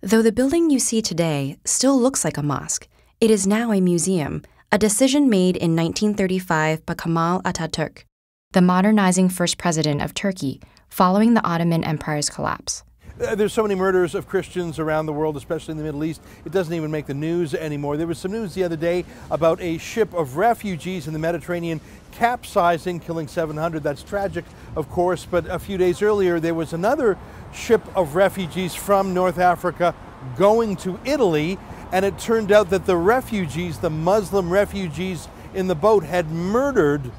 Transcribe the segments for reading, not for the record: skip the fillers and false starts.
Though the building you see today still looks like a mosque, it is now a museum, a decision made in 1935 by Kemal Ataturk, the modernizing first president of Turkey, following the Ottoman Empire's collapse. There's so many murders of Christians around the world, especially in the Middle East, it doesn't even make the news anymore. There was some news the other day about a ship of refugees in the Mediterranean capsizing, killing 700. That's tragic, of course, but a few days earlier there was another ship of refugees from North Africa going to Italy, and it turned out that the refugees, the Muslim refugees in the boat, had murdered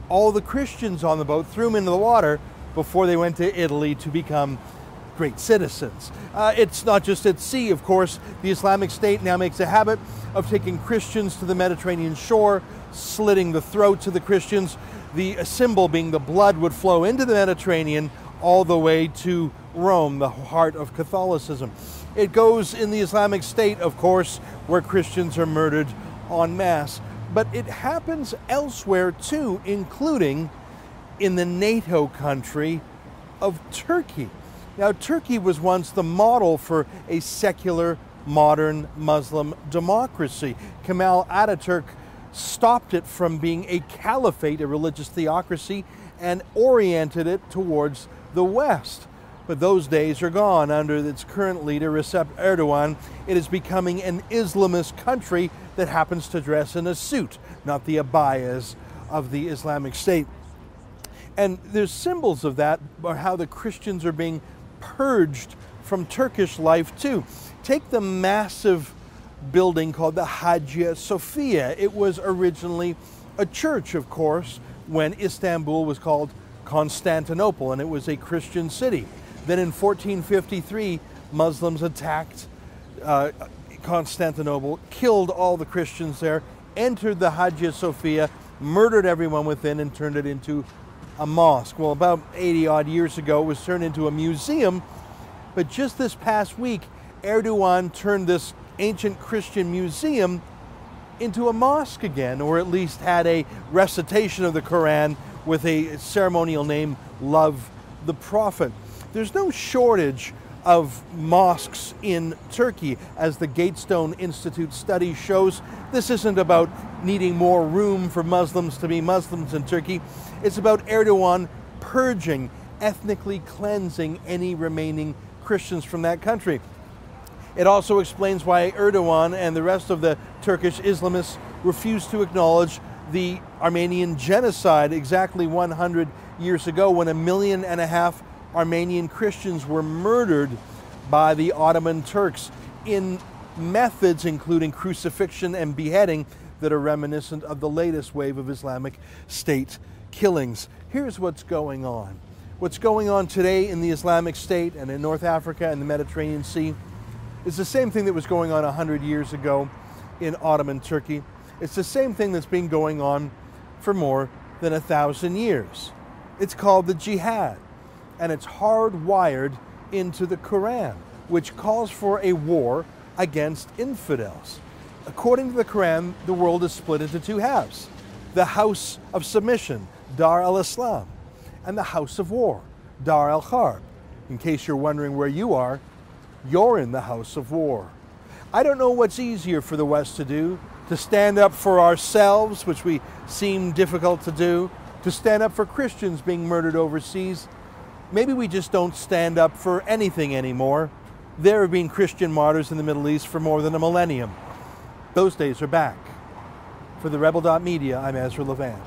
all the Christians on the boat, threw them into the water before they went to Italy to become great citizens. It's not just at sea, of course. The Islamic State now makes a habit of taking Christians to the Mediterranean shore, slitting the throats of the Christians. The symbol being the blood would flow into the Mediterranean all the way to Rome, the heart of Catholicism. It goes in the Islamic State, of course, where Christians are murdered en masse. But it happens elsewhere too, including in the NATO country of Turkey. Now, Turkey was once the model for a secular, modern Muslim democracy. Kemal Ataturk stopped it from being a caliphate, a religious theocracy, and oriented it towards the West. But those days are gone. Under its current leader, Recep Erdogan, it is becoming an Islamist country that happens to dress in a suit, not the abayas of the Islamic State. And there's symbols of that, or how the Christians are being purged from Turkish life too. Take the massive building called the Hagia Sophia. It was originally a church, of course, when Istanbul was called Constantinople, and it was a Christian city. Then in 1453, Muslims attacked Constantinople, killed all the Christians there, entered the Hagia Sophia, murdered everyone within, and turned it into a mosque. Well, about 80 odd years ago, it was turned into a museum, but just this past week, Erdogan turned this ancient Christian museum into a mosque again, or at least had a recitation of the Quran with a ceremonial name, Love the Prophet. There's no shortage of mosques in Turkey. As the Gatestone Institute study shows, this isn't about needing more room for Muslims to be Muslims in Turkey. It's about Erdogan purging, ethnically cleansing any remaining Christians from that country. It also explains why Erdogan and the rest of the Turkish Islamists refuse to acknowledge the Armenian genocide exactly 100 years ago, when 1.5 million Armenian Christians were murdered by the Ottoman Turks in methods including crucifixion and beheading that are reminiscent of the latest wave of Islamic State killings. Here's what's going on. What's going on today in the Islamic State and in North Africa and the Mediterranean Sea is the same thing that was going on 100 years ago in Ottoman Turkey. It's the same thing that's been going on for more than 1,000 years. It's called the jihad, and it's hardwired into the Quran, which calls for a war against infidels. According to the Quran, the world is split into two halves: the house of submission, Dar al-Islam, and the house of war, Dar al-Harb. In case you're wondering where you are, you're in the house of war. I don't know what's easier for the West to do: to stand up for ourselves, which we seem difficult to do, to stand up for Christians being murdered overseas. Maybe we just don't stand up for anything anymore. There have been Christian martyrs in the Middle East for more than a millennium. Those days are back. For TheRebel.media, I'm Ezra Levant.